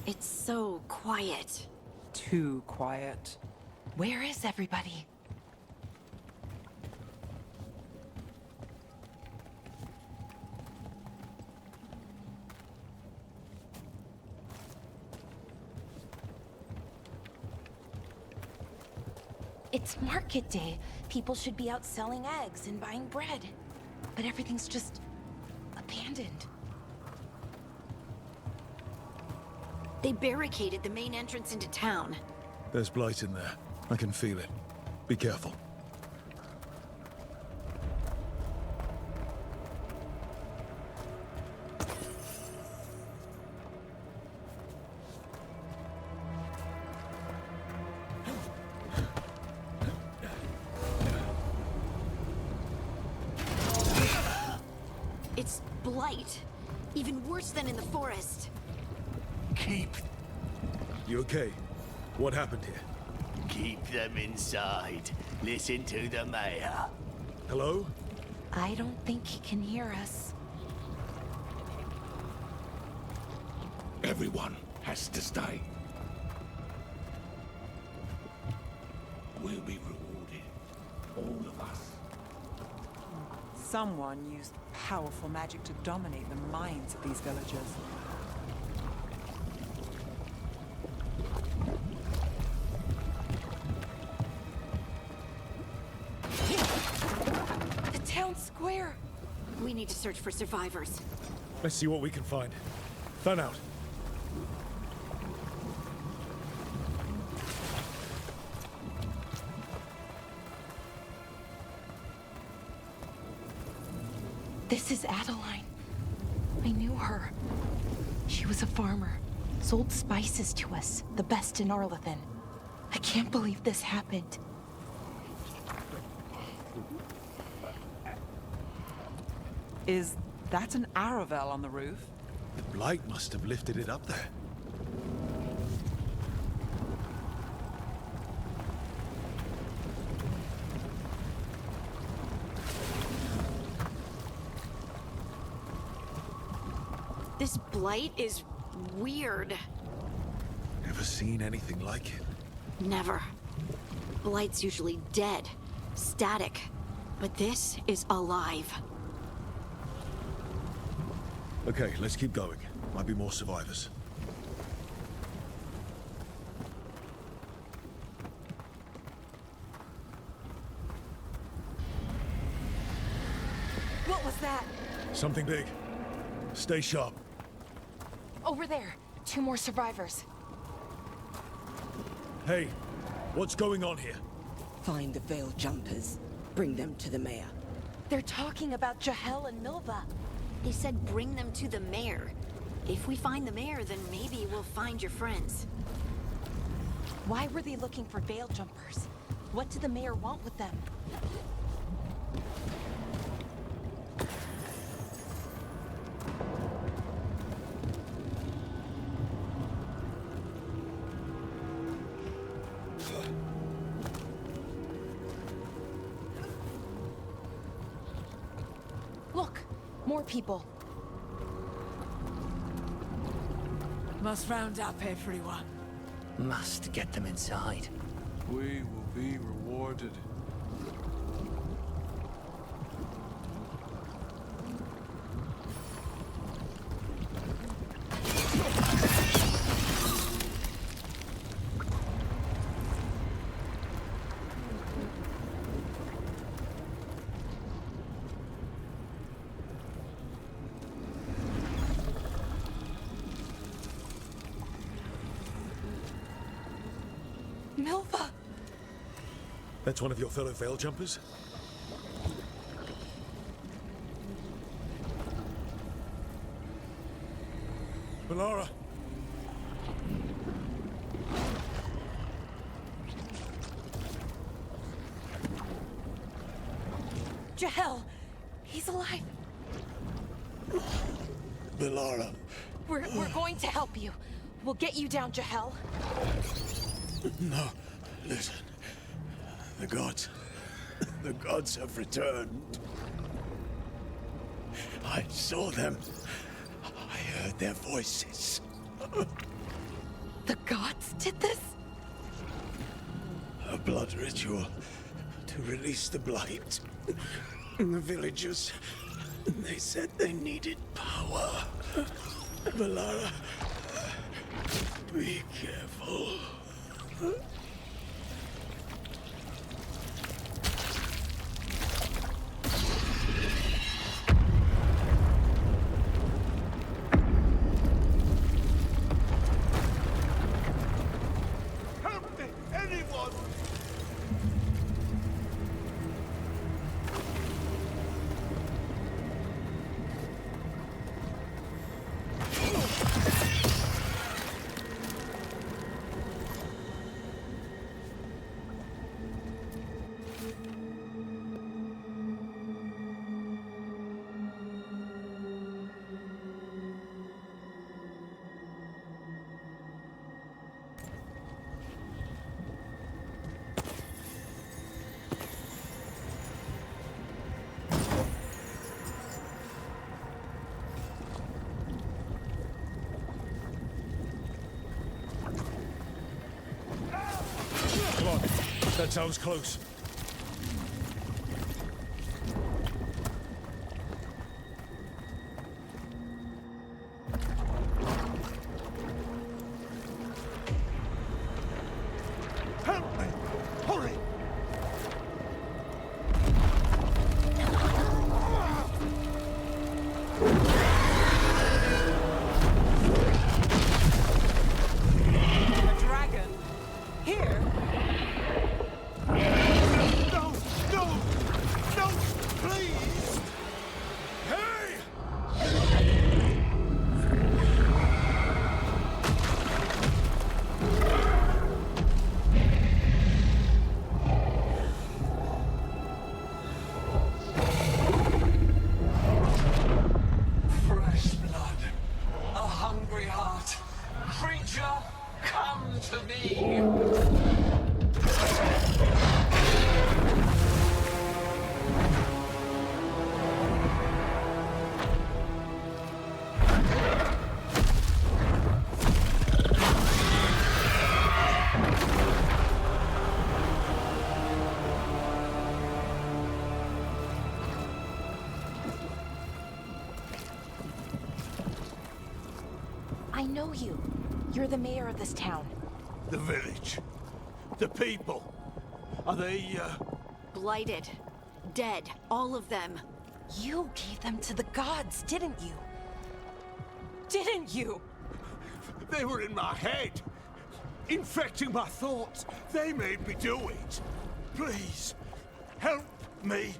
It's so quiet. Too quiet. Where is everybody? It's market day. People should be out selling eggs and buying bread. But everything's just abandoned. They barricaded the main entrance into town. There's blight in there. I can feel it. Be careful. It's blight. Even worse than in the forest. Keep You okay? What happened here? them inside. Listen to the mayor. Hello? I don't think he can hear us. Everyone has to stay. We'll be rewarded. All of us. Someone used powerful magic to dominate the minds of these villagers. The town square! We need to search for survivors. Let's see what we can find. Fan out. This is Adeline. I knew her. She was a farmer. Sold spices to us, the best in Arlathan. I can't believe this happened. Is that an Aravel on the roof? The blight must have lifted it up there. This blight is weird. Never seen anything like it. Never. Blight's usually dead, static. But this is alive. Okay, let's keep going. Might be more survivors. What was that? Something big. Stay sharp. Over there. 2 more survivors. Hey, what's going on here? Find the veil jumpers. Bring them to the mayor. They're talking about Jahel and Milva. They said bring them to the mayor. If we find the mayor, then maybe we'll find your friends. Why were they looking for veil jumpers? What did the mayor want with them? Look, more people. Must round up everyone. Must get them inside. We will be rewarded. Milva! That's one of your fellow veil jumpers? Melara! Jahel! He's alive! Melara. We're going to help you. We'll get you down, Jahel. No, listen. The gods have returned. I saw them. I heard their voices. The gods did this? A blood ritual to release the blight. And the villagers, they said they needed power. Valara, be careful. Help me, anyone! Come on. That sounds close. Help me! Hurry! A dragon? Here? No! No! No! Please! Hey! Fresh blood. A hungry heart. Creature, come to me. I know you. You're the mayor of this town. The village. The people. Are they, Blighted. Dead. All of them. You gave them to the gods, didn't you? Didn't you? They were in my head. Infecting my thoughts. They made me do it. Please, help me.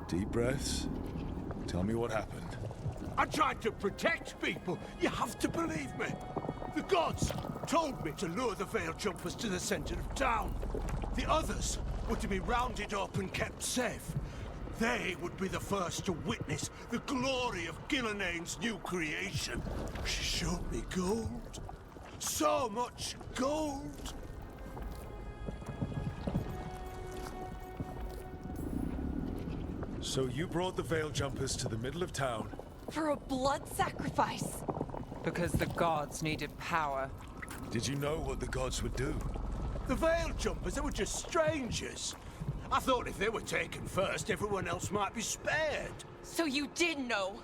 Deep breaths. Tell me what happened. I tried to protect people. You have to believe me. The gods told me to lure the Veil Jumpers to the center of town. The others were to be rounded up and kept safe. They would be the first to witness the glory of Gilneain's new creation. She showed me gold. So much gold. So you brought the Veil Jumpers to the middle of town. For a blood sacrifice. Because the gods needed power. Did you know what the gods would do? The Veil Jumpers, they were just strangers. I thought if they were taken first, everyone else might be spared. So you did know.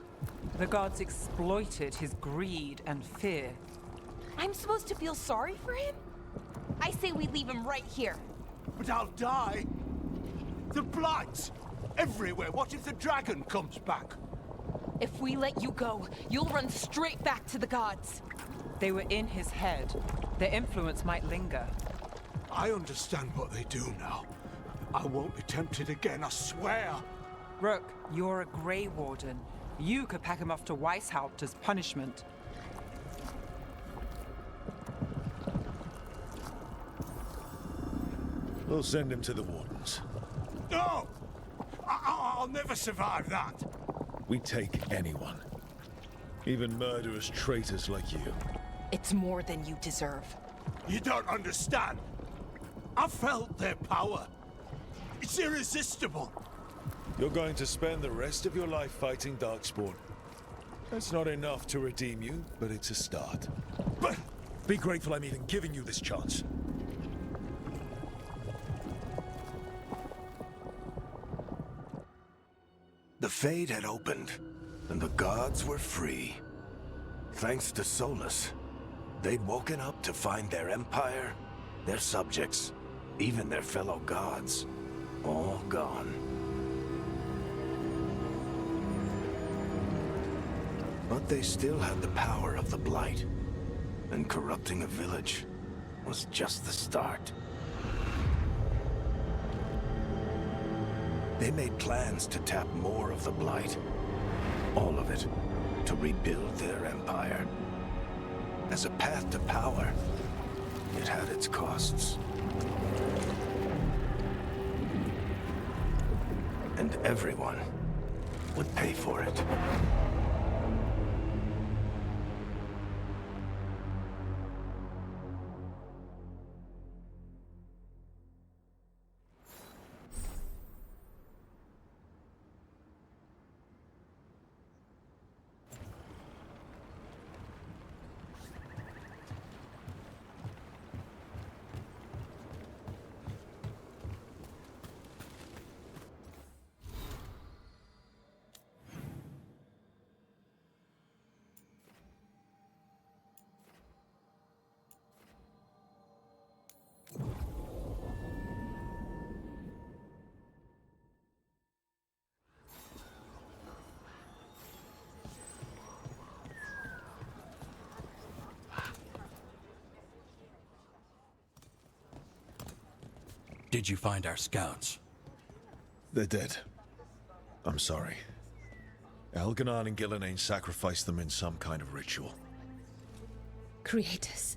The gods exploited his greed and fear. I'm supposed to feel sorry for him? I say we leave him right here. But I'll die. The blight everywhere. What if the dragon comes back? If we let you go, you'll run straight back to the gods. They were in his head. Their influence might linger. I understand what they do now. I won't be tempted again, I swear. Rook, you're a Grey Warden. You could pack him off to Weishaupt as punishment. We'll send him to the Wardens. No! I'll never survive that. We take anyone. Even murderous traitors like you. It's more than you deserve. You don't understand. I felt their power. It's irresistible. You're going to spend the rest of your life fighting Darkspawn. That's not enough to redeem you, but it's a start. But be grateful I'm even giving you this chance. The Fade had opened, and the gods were free. Thanks to Solus, they'd woken up to find their empire, their subjects, even their fellow gods, all gone. But they still had the power of the Blight, and corrupting a village was just the start. They made plans to tap more of the Blight. All of it, to rebuild their empire. As a path to power, it had its costs. And everyone would pay for it. Did you find our scouts? They're dead. I'm sorry. Elganon and Gillenane sacrificed them in some kind of ritual. Creators.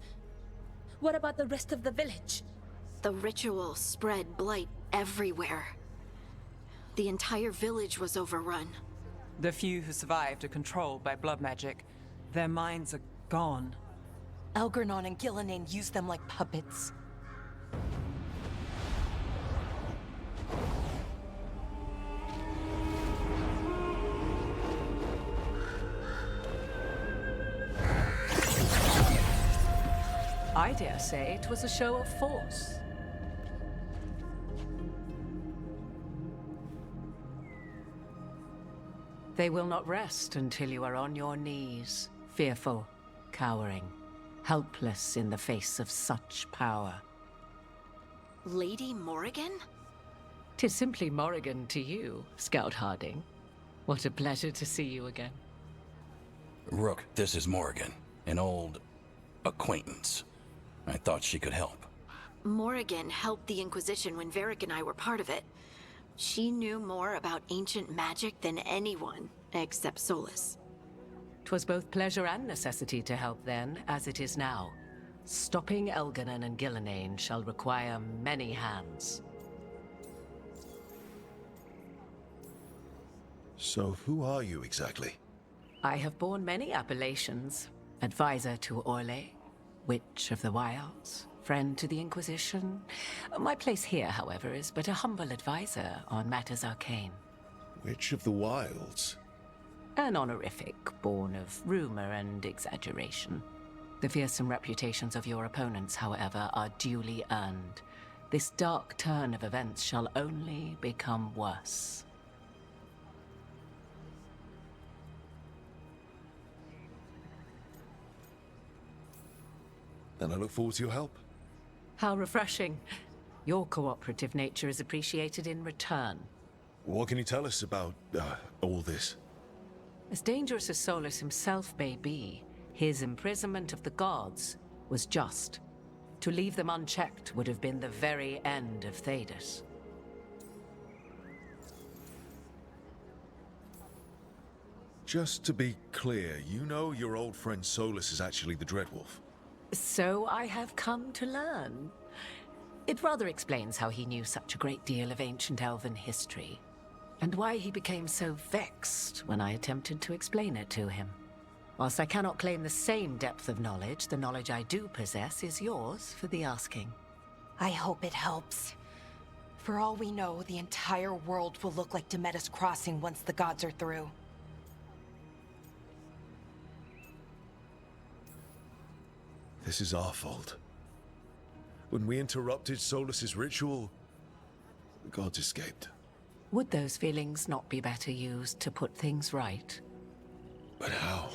What about the rest of the village? The ritual spread blight everywhere. The entire village was overrun. The few who survived are controlled by blood magic. Their minds are gone. Elgarnon and Gillenane used them like puppets. I dare say it was a show of force. They will not rest until you are on your knees, fearful, cowering, helpless in the face of such power. Lady Morrigan? 'Tis simply Morrigan to you, Scout Harding. What a pleasure to see you again. Rook, this is Morrigan, an old acquaintance. I thought she could help. Morrigan helped the Inquisition when Varric and I were part of it. She knew more about ancient magic than anyone, except Solus. 'Twas both pleasure and necessity to help then, as it is now. Stopping Elganon and Gillenane shall require many hands. So who are you exactly? I have borne many appellations. Advisor to Orlais, Witch of the Wilds, friend to the Inquisition. My place here, however, is but a humble advisor on matters arcane. Witch of the Wilds? An honorific born of rumor and exaggeration. The fearsome reputations of your opponents, however, are duly earned. This dark turn of events shall only become worse. Then I look forward to your help. How refreshing. Your cooperative nature is appreciated in return. What can you tell us about, all this? As dangerous as Solus himself may be, his imprisonment of the gods was just. To leave them unchecked would have been the very end of Thedas. Just to be clear, you know your old friend Solus is actually the Dreadwolf. So I have come to learn. It rather explains how he knew such a great deal of ancient elven history, and why he became so vexed when I attempted to explain it to him. Whilst I cannot claim the same depth of knowledge, the knowledge I do possess is yours for the asking. I hope it helps. For all we know, the entire world will look like Demetus Crossing once the gods are through. This is our fault. When we interrupted Solus's ritual, the gods escaped. Would those feelings not be better used to put things right? But how?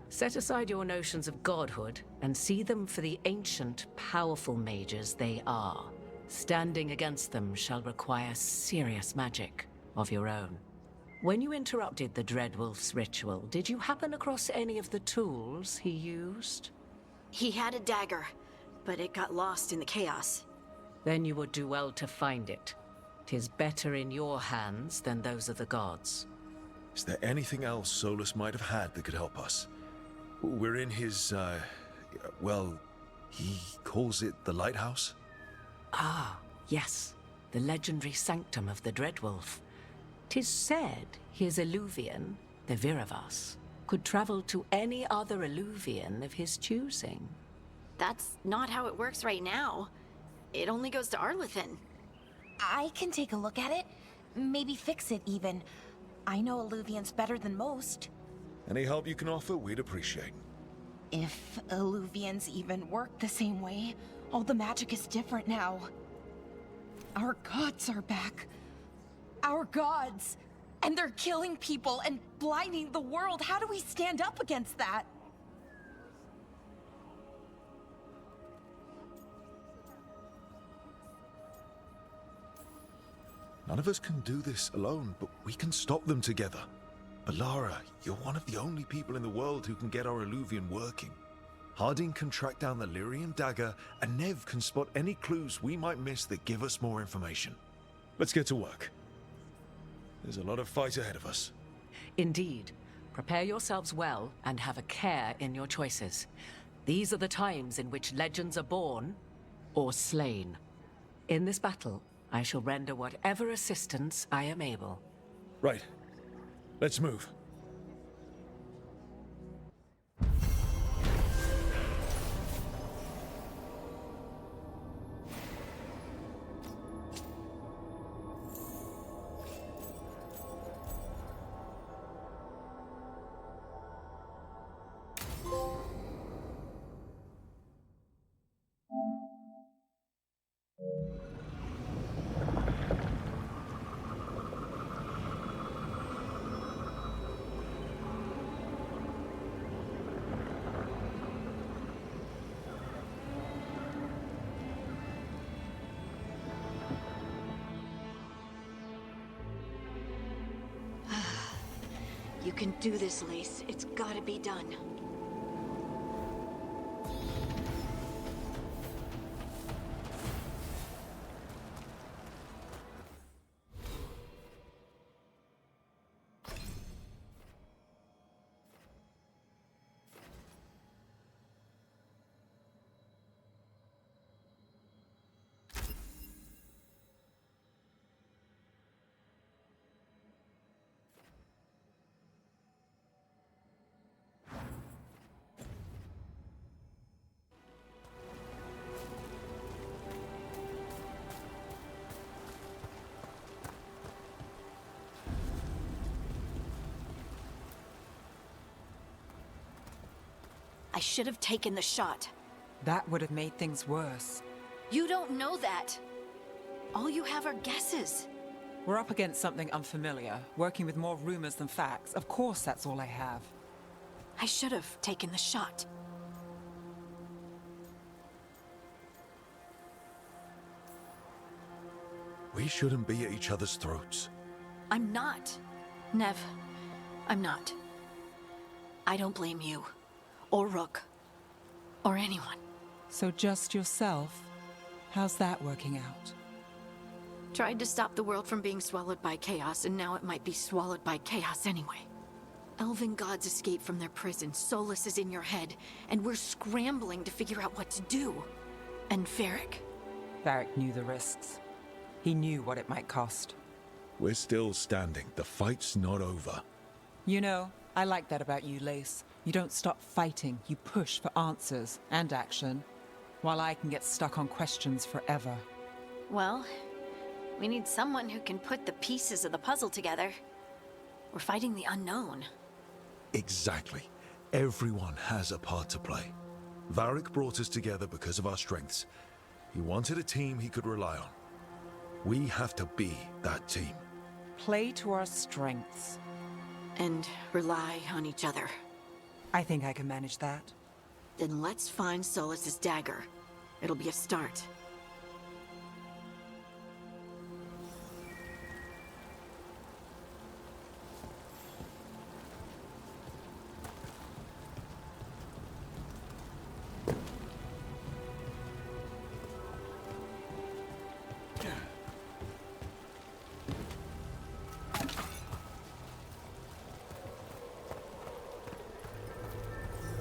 Set aside your notions of godhood and see them for the ancient, powerful mages they are. Standing against them shall require serious magic of your own. When you interrupted the Dreadwolf's ritual, did you happen across any of the tools he used? He had a dagger, but it got lost in the chaos. Then you would do well to find it. 'Tis better in your hands than those of the gods. Is there anything else Solus might have had that could help us? We're in his, well, he calls it the lighthouse? Ah, yes. The legendary sanctum of the Dreadwolf. 'Tis said his Illuvian, the Viravas, could travel to any other Illuvian of his choosing. That's not how it works right now. It only goes to Arlethan. I can take a look at it. Maybe fix it, even. I know Illuvians better than most. Any help you can offer, we'd appreciate. If Illuvians even work the same way, all the magic is different now. Our gods are back. Our gods! And they're killing people and blinding the world. How do we stand up against that? None of us can do this alone, but we can stop them together. Alara, you're one of the only people in the world who can get our Illuvian working. Harding can track down the Lyrian dagger, and Nev can spot any clues we might miss that give us more information. Let's get to work. There's a lot of fight ahead of us. Indeed. Prepare yourselves well and have a care in your choices. These are the times in which legends are born or slain. In this battle, I shall render whatever assistance I am able. Right. Let's move. You can do this, Lace. It's gotta be done. I should have taken the shot. That would have made things worse. You don't know that. All you have are guesses. We're up against something unfamiliar, working with more rumors than facts. Of course, that's all I have. I should have taken the shot. We shouldn't be at each other's throats. I'm not. Nev, I'm not. I don't blame you. Or Rook. Or anyone. So just yourself? How's that working out? Tried to stop the world from being swallowed by chaos, and now it might be swallowed by chaos anyway. Elven gods escaped from their prison, Solus is in your head, and we're scrambling to figure out what to do. And Varric? Varric knew the risks. He knew what it might cost. We're still standing. The fight's not over. You know, I like that about you, Lace. You don't stop fighting, you push for answers and action, while I can get stuck on questions forever. Well, we need someone who can put the pieces of the puzzle together. We're fighting the unknown. Exactly. Everyone has a part to play. Varric brought us together because of our strengths. He wanted a team he could rely on. We have to be that team. Play to our strengths. And rely on each other. I think I can manage that. Then let's find Solus's dagger. It'll be a start.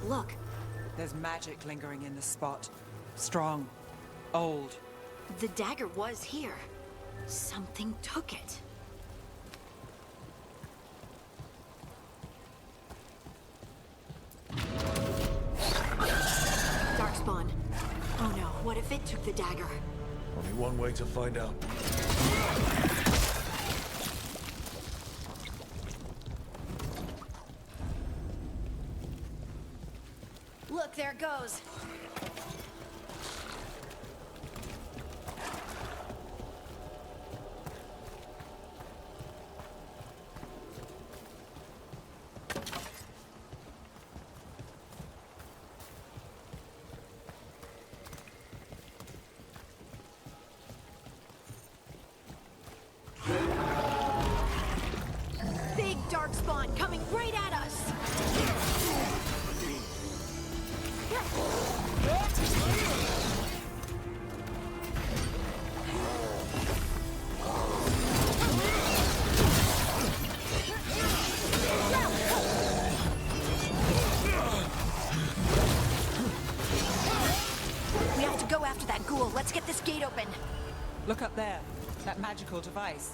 Look. There's magic lingering in the spot. Strong. Old. The dagger was here. Something took it. Darkspawn. Oh no, what if it took the dagger? Only one way to find out. Look, there it goes. Big Darkspawn coming right at us! We have to go after that ghoul. Let's get this gate open. Look up there. That magical device.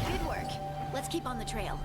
Good work. Let's keep on the trail.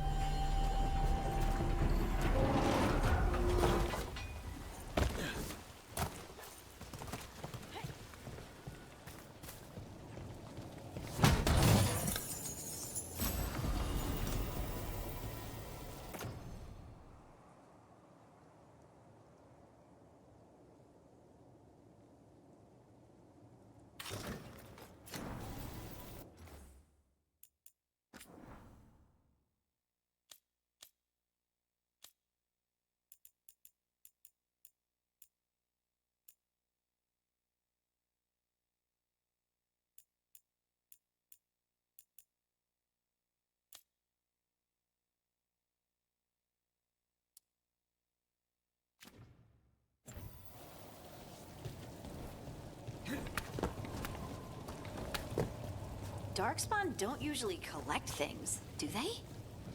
Darkspawn don't usually collect things, do they?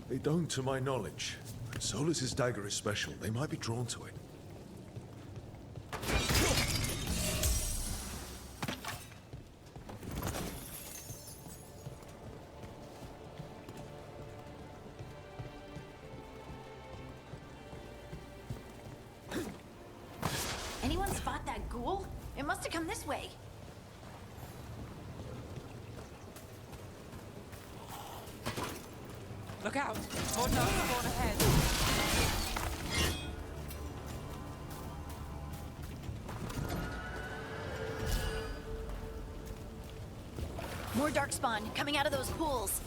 They don't, to my knowledge. Solus's dagger is special. They might be drawn to it. Anyone spot that ghoul? It must have come this way. Look out! More Darkspawn ahead. More Darkspawn coming out of those pools.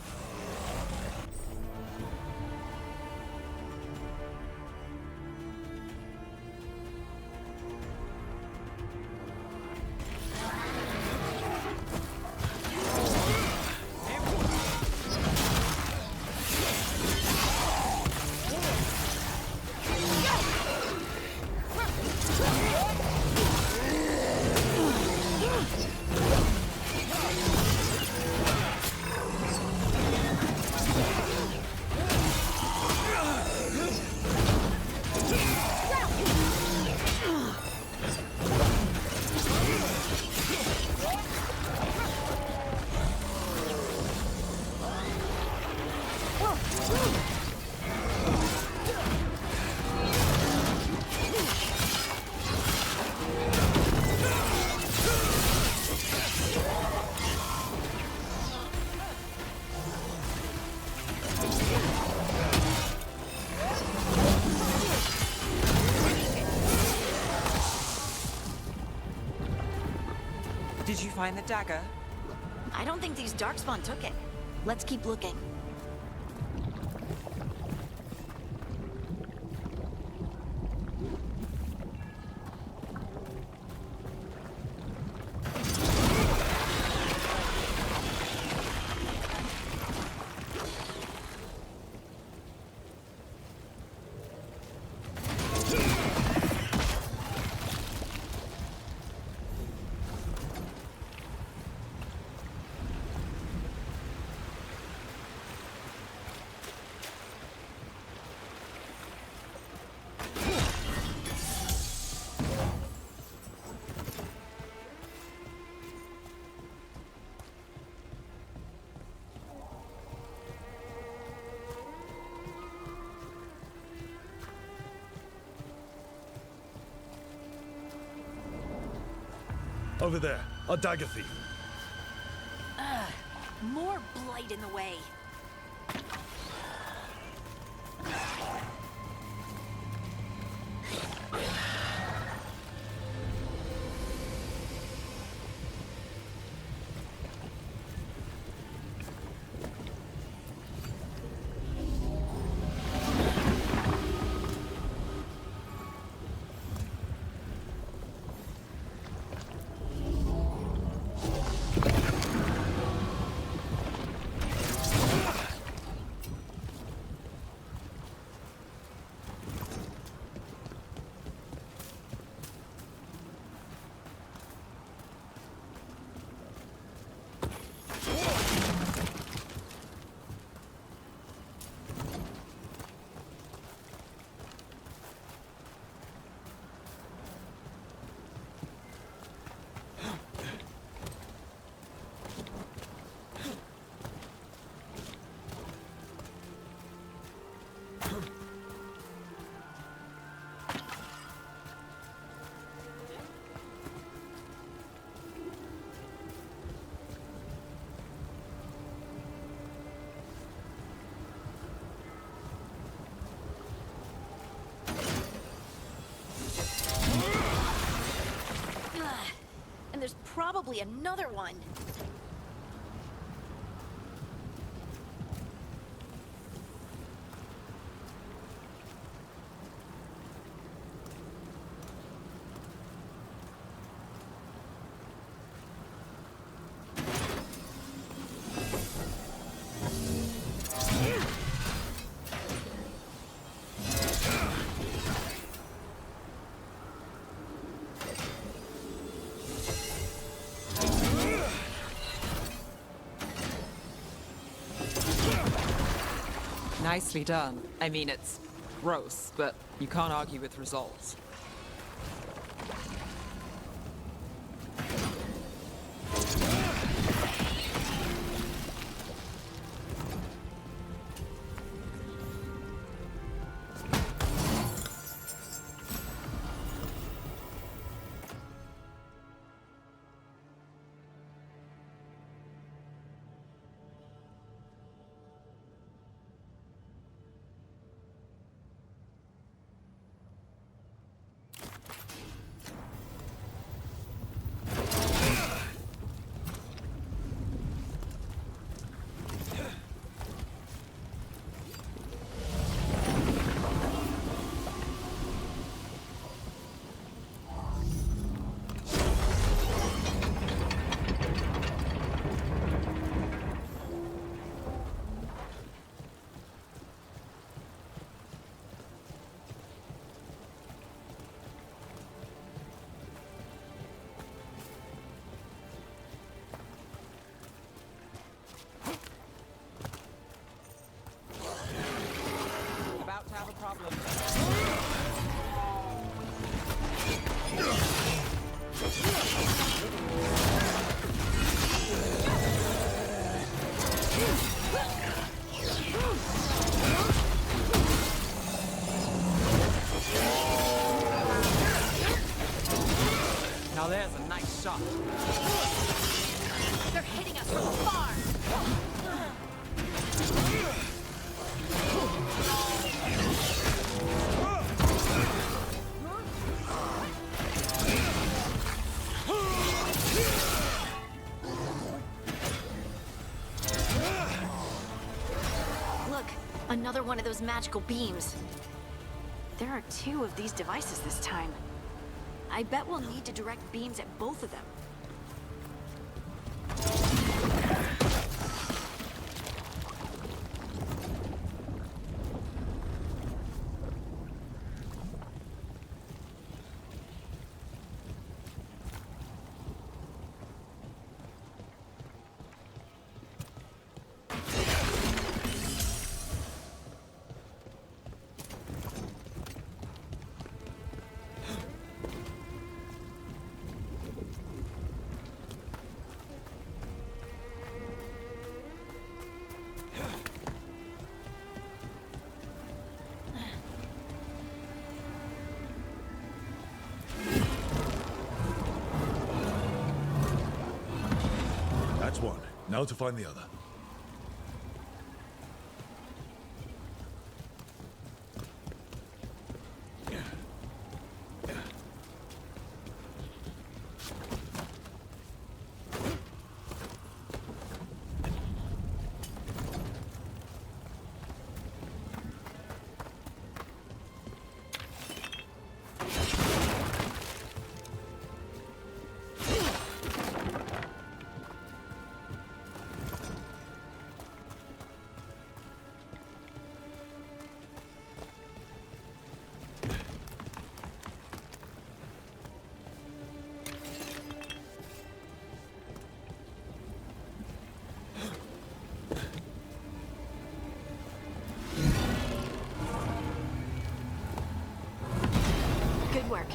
Did you find the dagger? I don't think these Darkspawn took it. Let's keep looking. Over there, a dagger thief. More blight in the way. And there's probably another one. Nicely done. I mean, it's gross, but you can't argue with results. About to have a problem. Now there's a nice shot. They're hitting us from afar. Another one of those magical beams. There are 2 of these devices this time. I bet we'll need to direct beams at both of them. That's one. Now to find the other. Good work.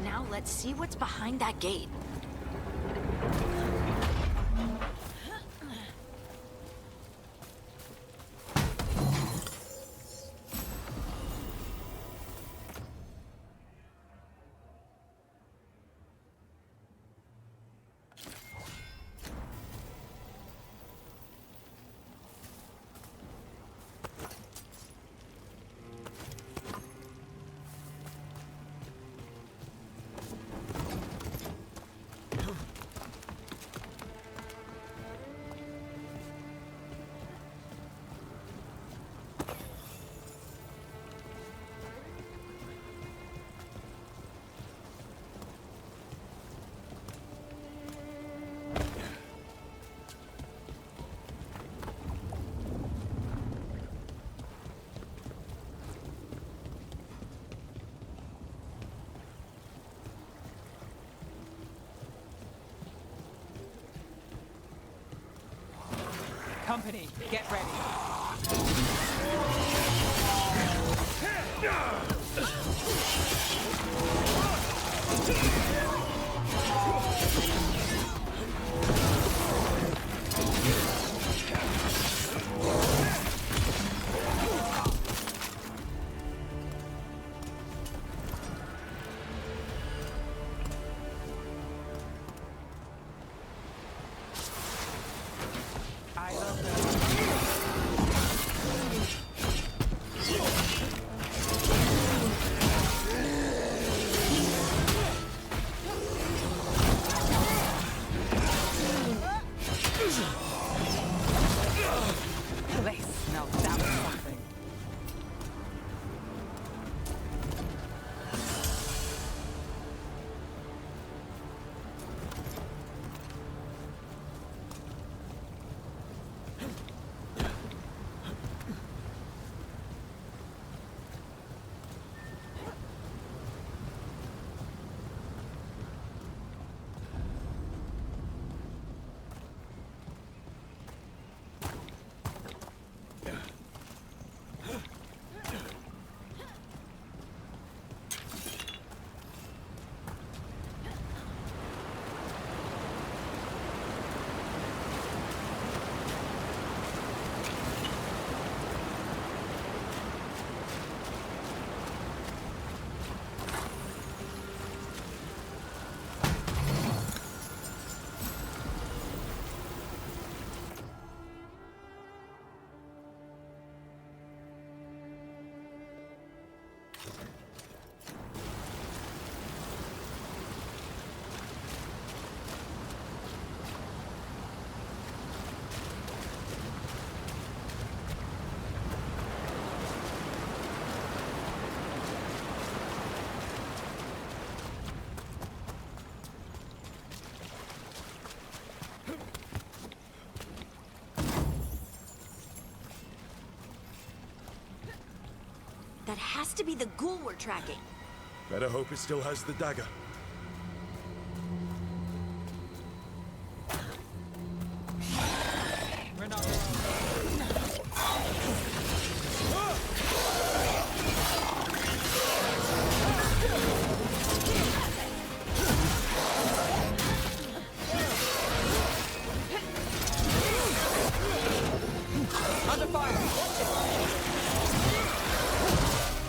Now let's see what's behind that gate. Company, get ready. That has to be the ghoul we're tracking. Better hope it still has the dagger. We're not under fire!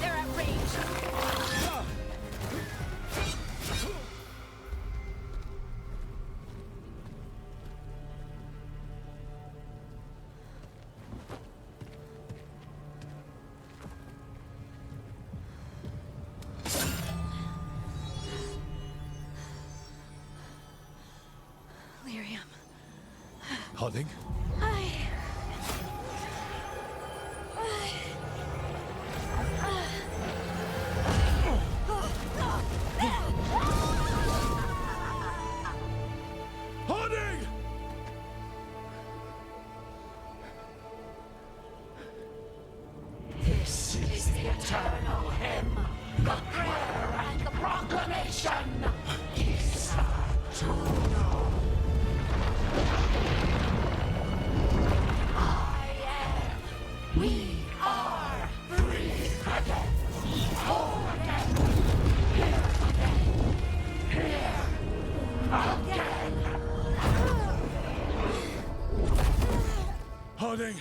They're at range. Lyrium. Harding? Harding! This is the eternal hymn, the prayer and the proclamation. Isa to know. I am. We are free again. Whole again. Here again. Here again. Harding!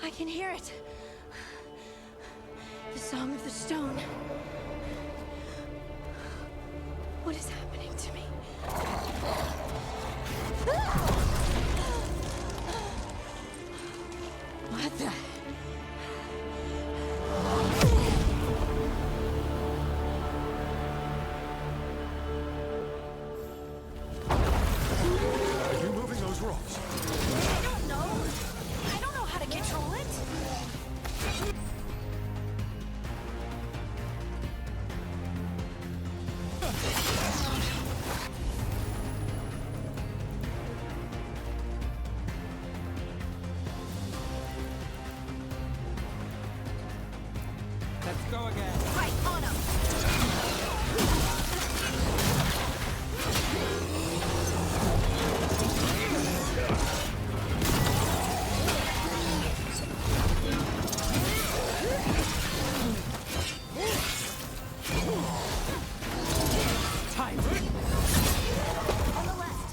I can hear it. The Song of the Stone. What is happening to me? What the? Are you moving those rocks? I don't know. I don't know how to control it. Let's go again. Right, on him. Time! On the left.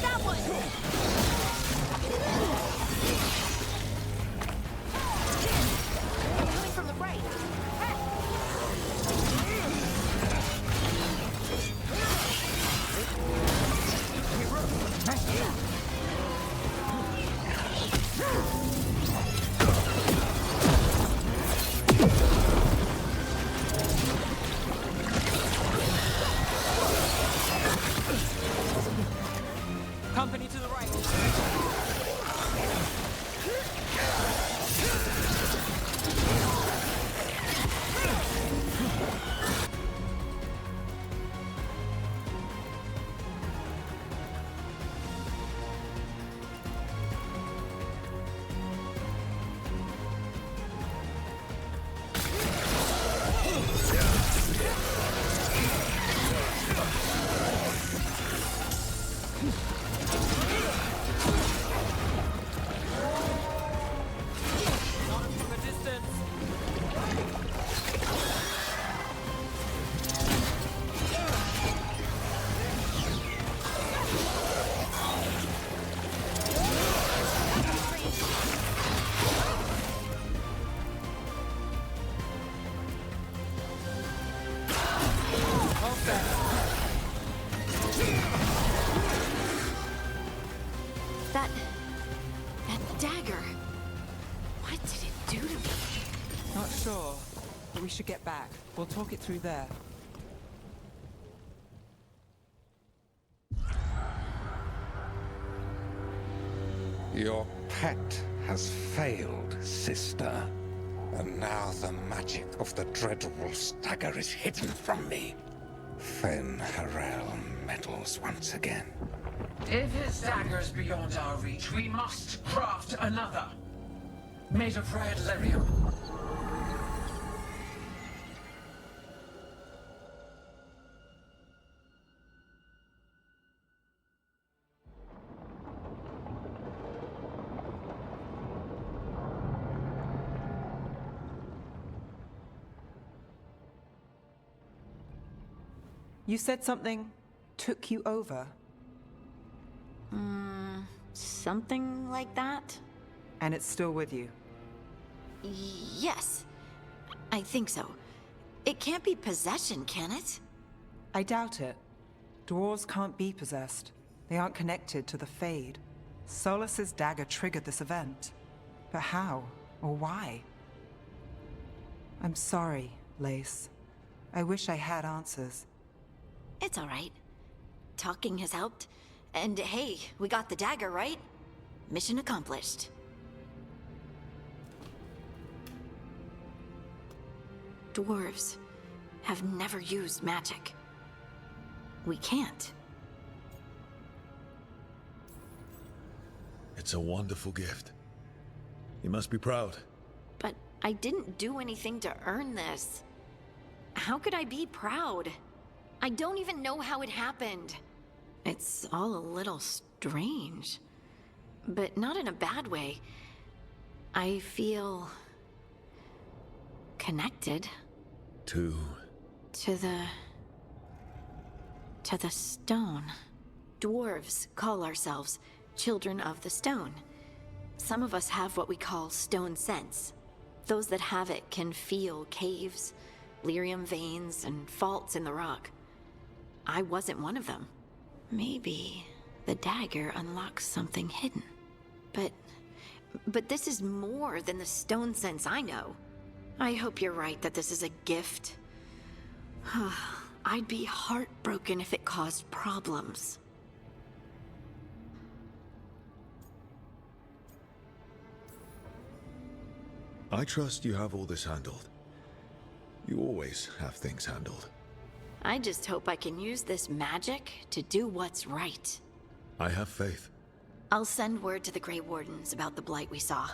That one. Coming from the right. Company to the right. From a distance. That dagger. What did it do to me? Not sure, but we should get back. We'll talk it through there. Your pet has failed, sister. And now the magic of the Dreadwolf's dagger is hidden from me. Fen Harel meddles once again. If his dagger's beyond our reach, we must craft another. Made of red lyrium. You said something took you over, Something like that? and it's still with you. Yes. I think so. It can't be possession, can it? I doubt it. Dwarves can't be possessed. They aren't connected to the Fade. Solus's dagger triggered this event. But how? Or why? I'm sorry, Lace. I wish I had answers. It's all right. Talking has helped. And hey, we got the dagger, right? Mission accomplished. Dwarves have never used magic. We can't. It's a wonderful gift. You must be proud. But I didn't do anything to earn this. How could I be proud? I don't even know how it happened. It's all a little strange. But not in a bad way. I feel... connected. To the stone. Dwarves call ourselves Children of the Stone. Some of us have what we call stone sense. Those that have it can feel caves, lyrium veins, and faults in the rock. I wasn't one of them. Maybe the dagger unlocks something hidden. But this is more than the stone sense I know. I hope you're right that this is a gift. I'd be heartbroken if it caused problems. I trust you have all this handled. You always have things handled. I just hope I can use this magic to do what's right. I have faith. I'll send word to the Grey Wardens about the blight we saw.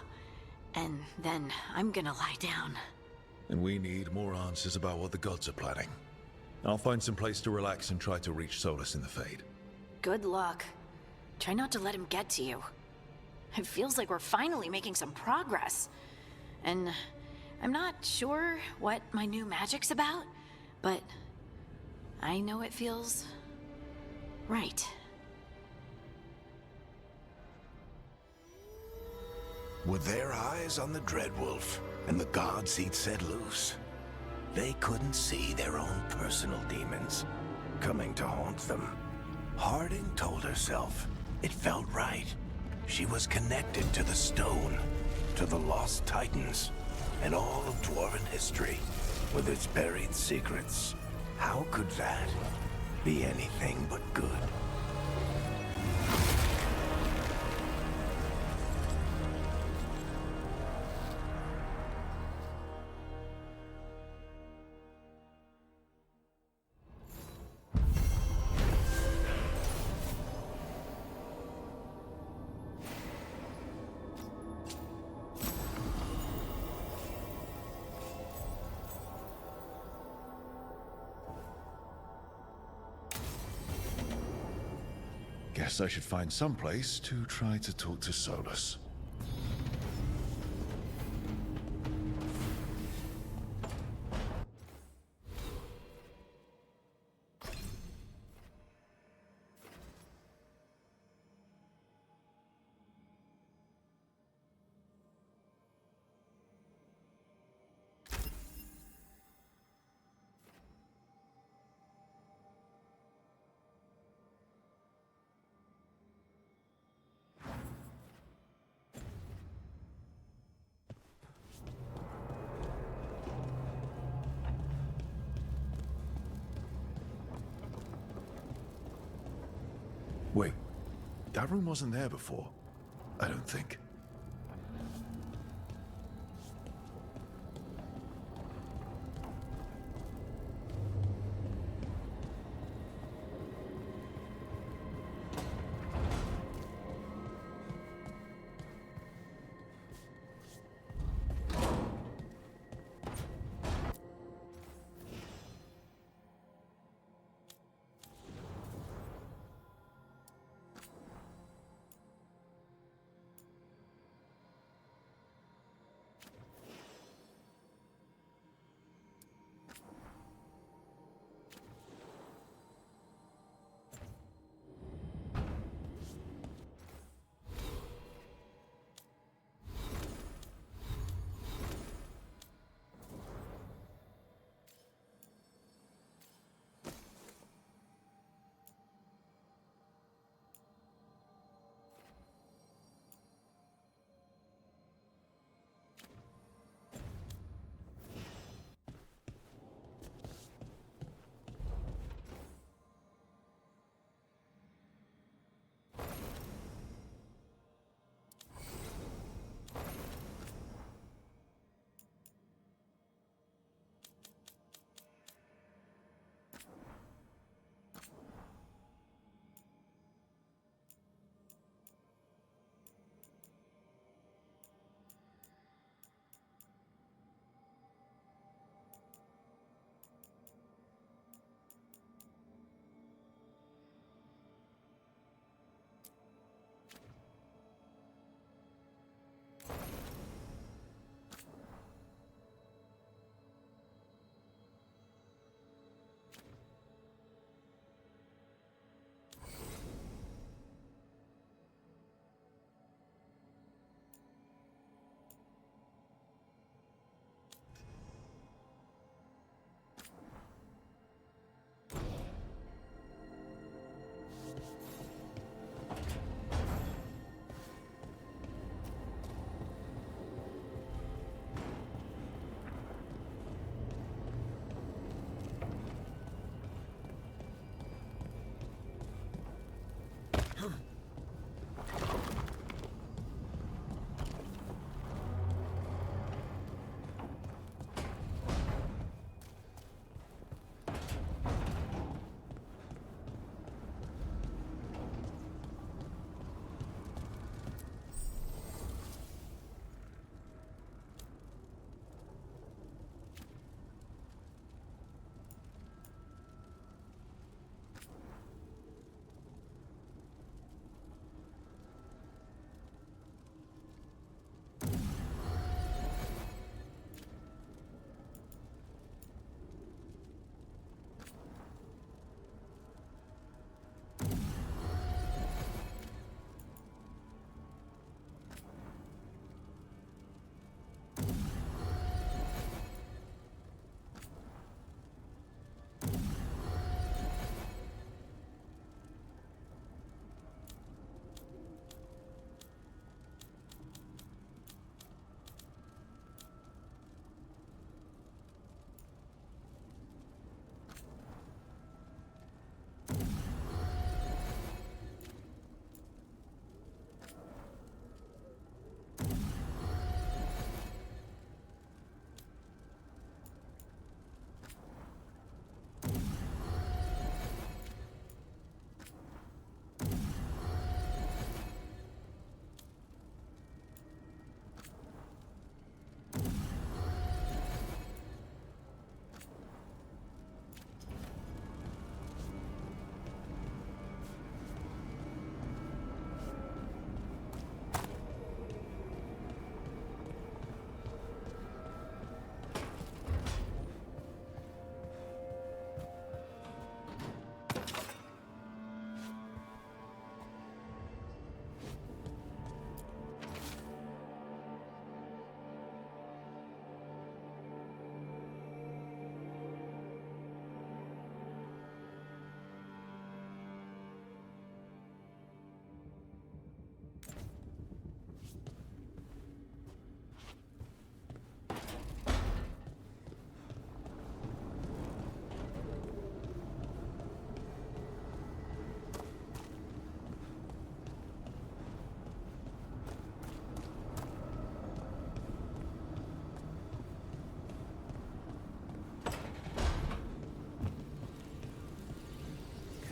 And then I'm gonna lie down. And we need more answers about what the gods are planning. I'll find some place to relax and try to reach Solus in the Fade. Good luck. Try not to let him get to you. It feels like we're finally making some progress. And I'm not sure what my new magic's about, but I know it feels right. Were their eyes on the Dreadwolf and the gods he'd set loose? They couldn't see their own personal demons coming to haunt them. Harding told herself it felt right. She was connected to the stone, to the lost titans, and all of Dwarven history, with its buried secrets. How could that be anything but good? Guess I should find some place to try to talk to Solus. Wait, that room wasn't there before. I don't think.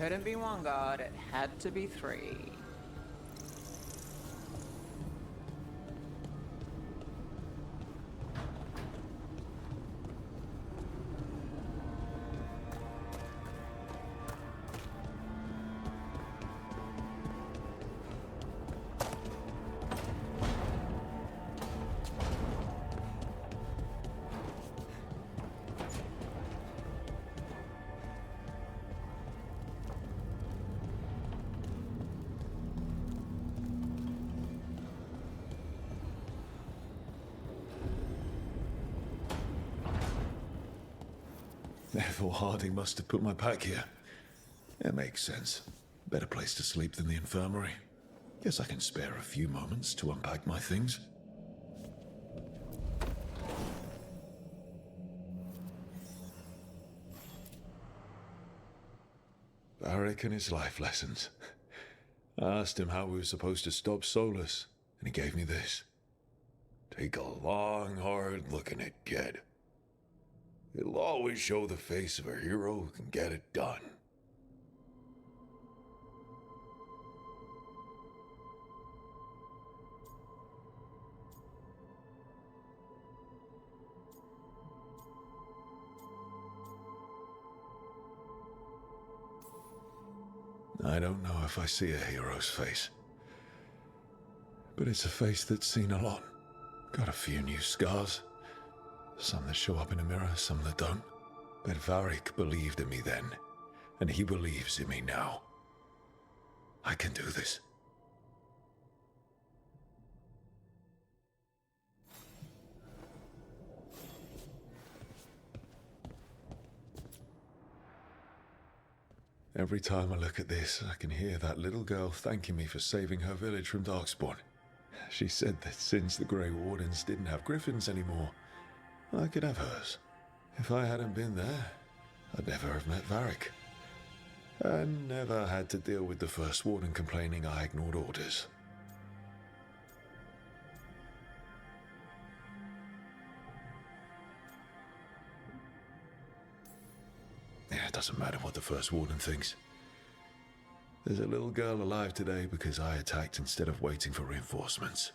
couldn't be one god, it had to be three. Therefore, Harding must have put my pack here. It makes sense. Better place to sleep than the infirmary. Guess I can spare a few moments to unpack my things. Varric and his life lessons. I asked him how we were supposed to stop Solus, and he gave me this. Take a long, hard look at it, kid. It'll always show the face of a hero who can get it done. I don't know if I see a hero's face, but it's a face that's seen a lot. Got a few new scars. Some that show up in a mirror, some that don't. But Varric believed in me then, and he believes in me now. I can do this. Every time I look at this, I can hear that little girl thanking me for saving her village from Darkspawn. She said that since the Grey Wardens didn't have griffins anymore, I could have hers. If I hadn't been there, I'd never have met Varric. I never had to deal with the First Warden complaining I ignored orders. Yeah, it doesn't matter what the First Warden thinks. There's a little girl alive today because I attacked instead of waiting for reinforcements.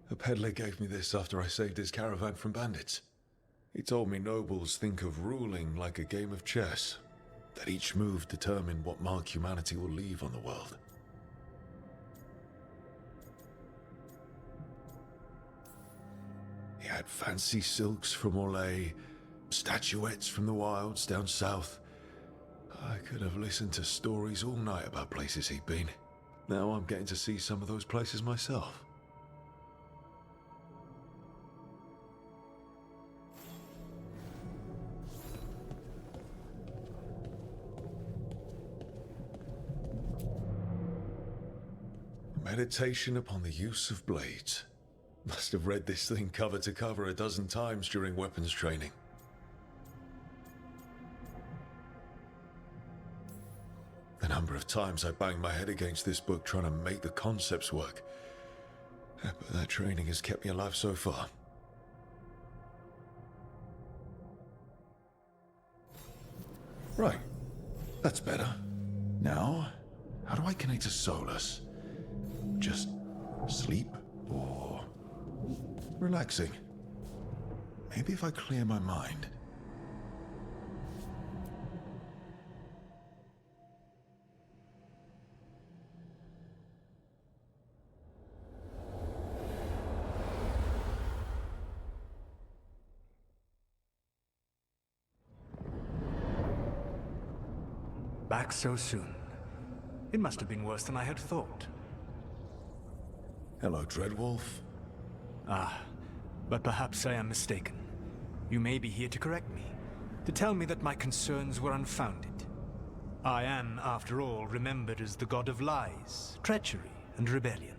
A peddler gave me this after I saved his caravan from bandits. He told me nobles think of ruling like a game of chess, that each move determines what mark humanity will leave on the world. He had fancy silks from Orlais, statuettes from the wilds down south. I could have listened to stories all night about places he'd been. Now I'm getting to see some of those places myself. Meditation upon the use of blades. Must have read this thing cover to cover a dozen times during weapons training. The number of times I banged my head against this book trying to make the concepts work. But that training has kept me alive so far. Right. That's better. Now, how do I connect to Solus? Just sleep or relaxing? Maybe if I clear my mind. Back so soon. It must have been worse than I had thought. Hello, Dreadwolf. Ah, but perhaps I am mistaken. You may be here to correct me, to tell me that my concerns were unfounded. I am, after all, remembered as the god of lies, treachery, and rebellion.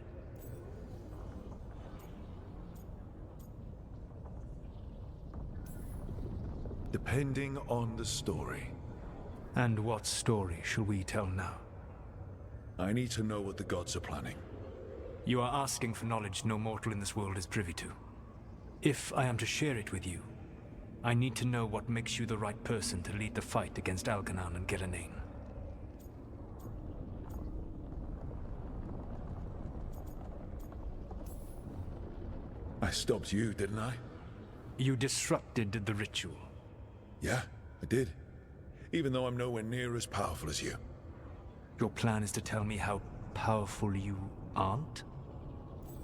Depending on the story. And what story shall we tell now? I need to know what the gods are planning. You are asking for knowledge no mortal in this world is privy to. If I am to share it with you, I need to know what makes you the right person to lead the fight against Algernon and Gillenane. I stopped you, didn't I? You disrupted the ritual. Yeah, I did. Even though I'm nowhere near as powerful as you. Your plan is to tell me how powerful you aren't?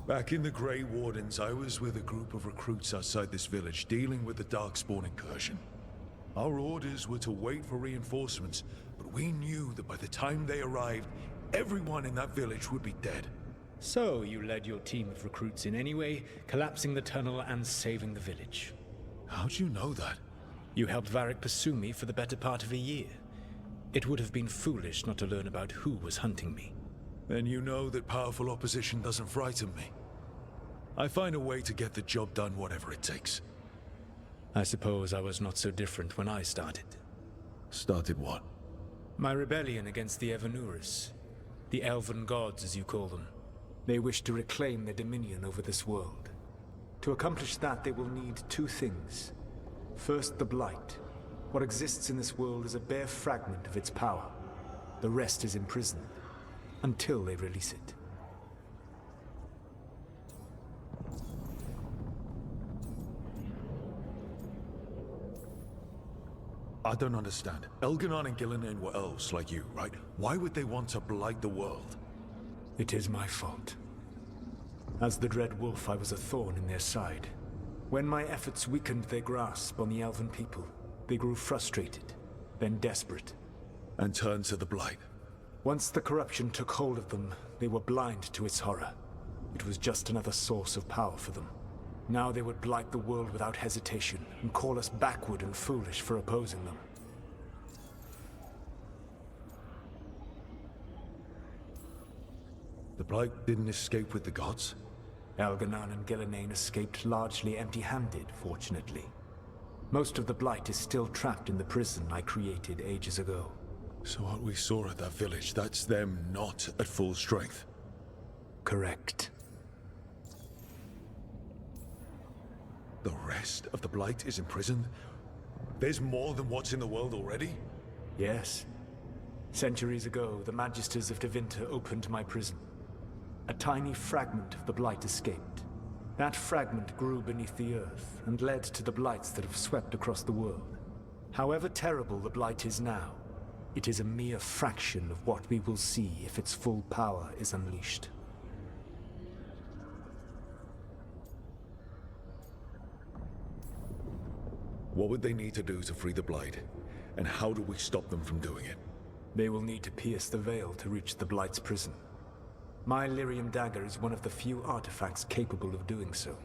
Back in the Grey Wardens, I was with a group of recruits outside this village dealing with the Darkspawn incursion. Our orders were to wait for reinforcements, but we knew that by the time they arrived, everyone in that village would be dead. So you led your team of recruits in anyway, collapsing the tunnel and saving the village. How'd you know that? You helped Varric pursue me for the better part of a year. It would have been foolish not to learn about who was hunting me. Then you know that powerful opposition doesn't frighten me. I find a way to get the job done whatever it takes. I suppose I was not so different when I started. Started what? My rebellion against the Evanuris. The Elven Gods, as you call them. They wish to reclaim their dominion over this world. To accomplish that, they will need two things. First, the Blight. What exists in this world is a bare fragment of its power. The rest is imprisoned, until they release it. I don't understand. Elgernon and Gillenane were elves like you, right? Why would they want to blight the world? It is my fault. As the Dread Wolf, I was a thorn in their side. When my efforts weakened their grasp on the Elven people, they grew frustrated, then desperate. And turned to the Blight. Once the corruption took hold of them, they were blind to its horror. It was just another source of power for them. Now they would blight the world without hesitation, and call us backward and foolish for opposing them. The Blight didn't escape with the gods? Algernon and Gillenane escaped largely empty-handed, fortunately. Most of the Blight is still trapped in the prison I created ages ago. So what we saw at that village, that's them not at full strength? Correct. The rest of the Blight is imprisoned? There's more than what's in the world already? Yes. Centuries ago, the Magisters of Tevinter opened my prison. A tiny fragment of the Blight escaped. That fragment grew beneath the earth and led to the Blights that have swept across the world. However terrible the Blight is now, it is a mere fraction of what we will see if its full power is unleashed. What would they need to do to free the Blight? And how do we stop them from doing it? They will need to pierce the veil to reach the Blight's prison. My lyrium dagger is one of the few artifacts capable of doing so.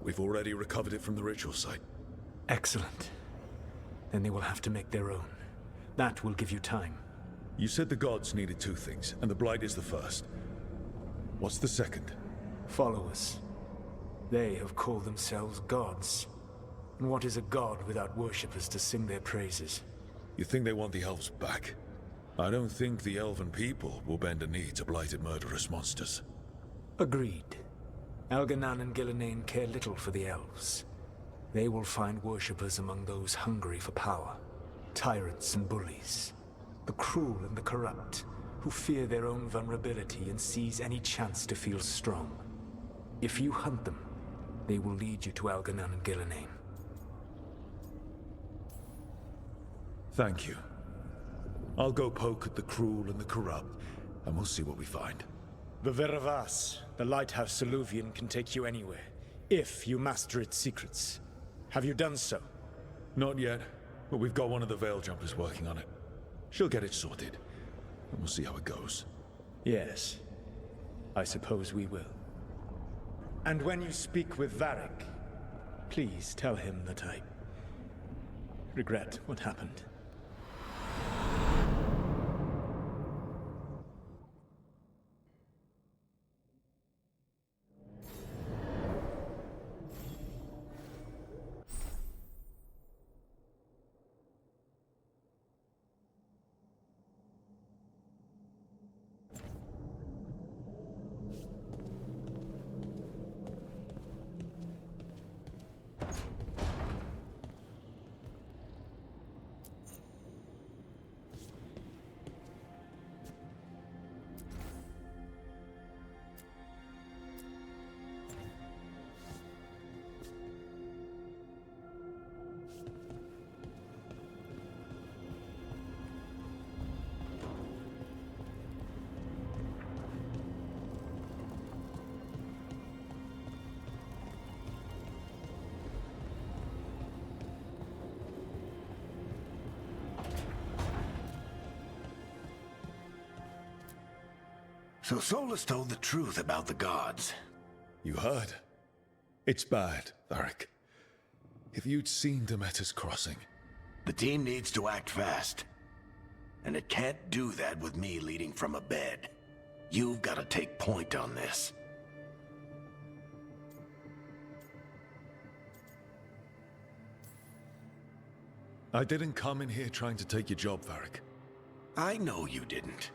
We've already recovered it from the ritual site. Excellent. Then they will have to make their own. That will give you time. You said the gods needed two things, and the Blight is the first. What's the second? Followers. They have called themselves gods. And what is a god without worshippers to sing their praises? You think they want the elves back? I don't think the elven people will bend a knee to blighted murderous monsters. Agreed. Elganan and Gillenane care little for the elves. They will find worshippers among those hungry for power. Tyrants and bullies. The cruel and the corrupt, who fear their own vulnerability and seize any chance to feel strong. If you hunt them, they will lead you to Elganan and Gillenane. Thank you. I'll go poke at the cruel and the corrupt, and we'll see what we find. The Veravas, the lighthouse Soluvian, can take you anywhere, if you master its secrets. Have you done so? Not yet, but we've got one of the Veil Jumpers working on it. She'll get it sorted, and we'll see how it goes. Yes, I suppose we will. And when you speak with Varric, please tell him that I regret what happened. So Solus told the truth about the gods. You heard? It's bad, Varric. If you'd seen Demeter's crossing... The team needs to act fast. And it can't do that with me leading from a bed. You've got to take point on this. I didn't come in here trying to take your job, Varric. I know you didn't.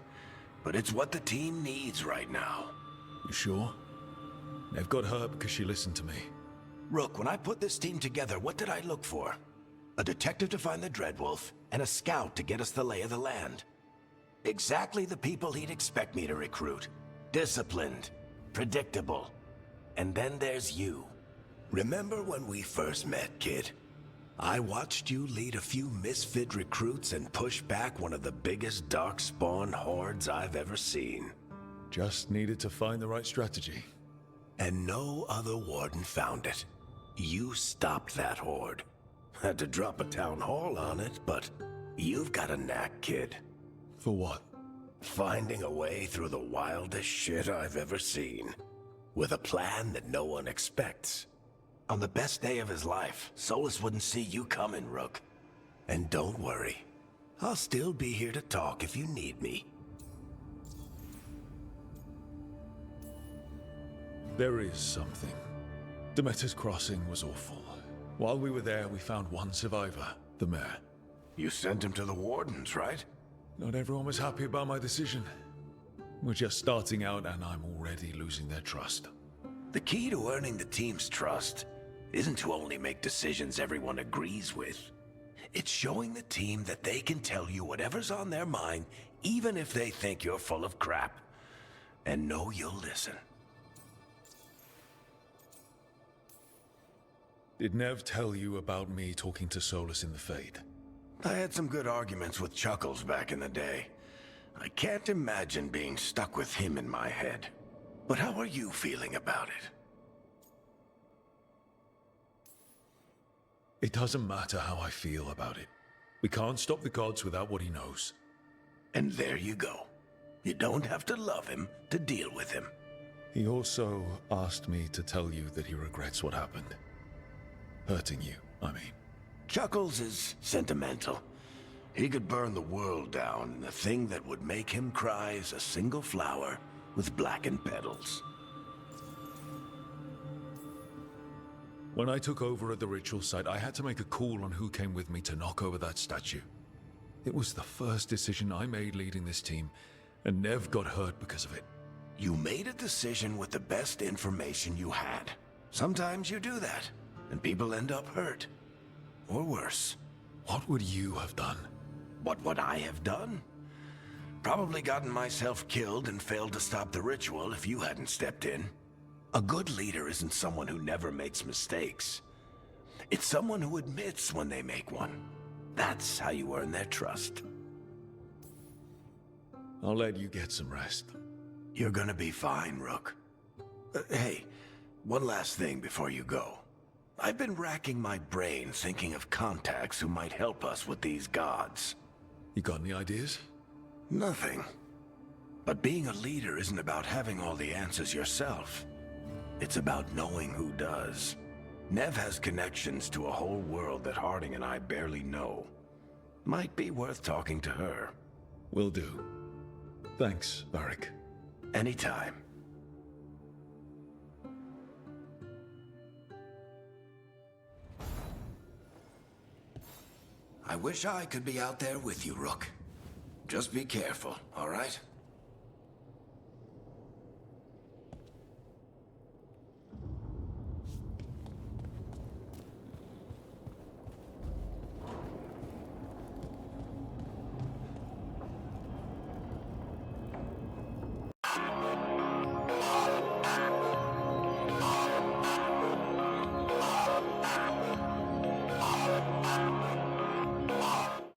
But it's what the team needs right now. You sure? They've got hurt because she listened to me. Rook, when I put this team together, what did I look for? A detective to find the Dreadwolf, and a scout to get us the lay of the land. Exactly the people he'd expect me to recruit. Disciplined, predictable. And then there's you. Remember when we first met, kid? I watched you lead a few misfit recruits and push back one of the biggest darkspawn hordes I've ever seen. Just needed to find the right strategy. And no other warden found it. You stopped that horde. Had to drop a town hall on it, but you've got a knack, kid. For what? Finding a way through the wildest shit I've ever seen. With a plan that no one expects. On the best day of his life, Solus wouldn't see you coming, Rook. And don't worry. I'll still be here to talk if you need me. There is something. Demeter's crossing was awful. While we were there, we found one survivor, the mayor. You sent him to the wardens, right? Not everyone was happy about my decision. We're just starting out and I'm already losing their trust. The key to earning the team's trust isn't to only make decisions everyone agrees with. It's showing the team that they can tell you whatever's on their mind, even if they think you're full of crap. And know you'll listen. Did Nev tell you about me talking to Solus in the Fade? I had some good arguments with Chuckles back in the day. I can't imagine being stuck with him in my head. But how are you feeling about it? It doesn't matter how I feel about it. We can't stop the gods without what he knows. And there you go. You don't have to love him to deal with him. He also asked me to tell you that he regrets what happened. Hurting you, I mean. Chuckles is sentimental. He could burn the world down, and the thing that would make him cry is a single flower with blackened petals. When I took over at the ritual site, I had to make a call on who came with me to knock over that statue. It was the first decision I made leading this team, and Nev got hurt because of it. You made a decision with the best information you had. Sometimes you do that, and people end up hurt. Or worse. What would you have done? What would I have done? Probably gotten myself killed and failed to stop the ritual if you hadn't stepped in. A good leader isn't someone who never makes mistakes. It's someone who admits when they make one. That's how you earn their trust. I'll let you get some rest. You're gonna be fine, Rook. Hey, one last thing before you go. I've been racking my brain thinking of contacts who might help us with these gods. You got any ideas? Nothing. But being a leader isn't about having all the answers yourself. It's about knowing who does. Nev has connections to a whole world that Harding and I barely know. Might be worth talking to her. Will do. Thanks, Varric. Anytime. I wish I could be out there with you, Rook. Just be careful, all right?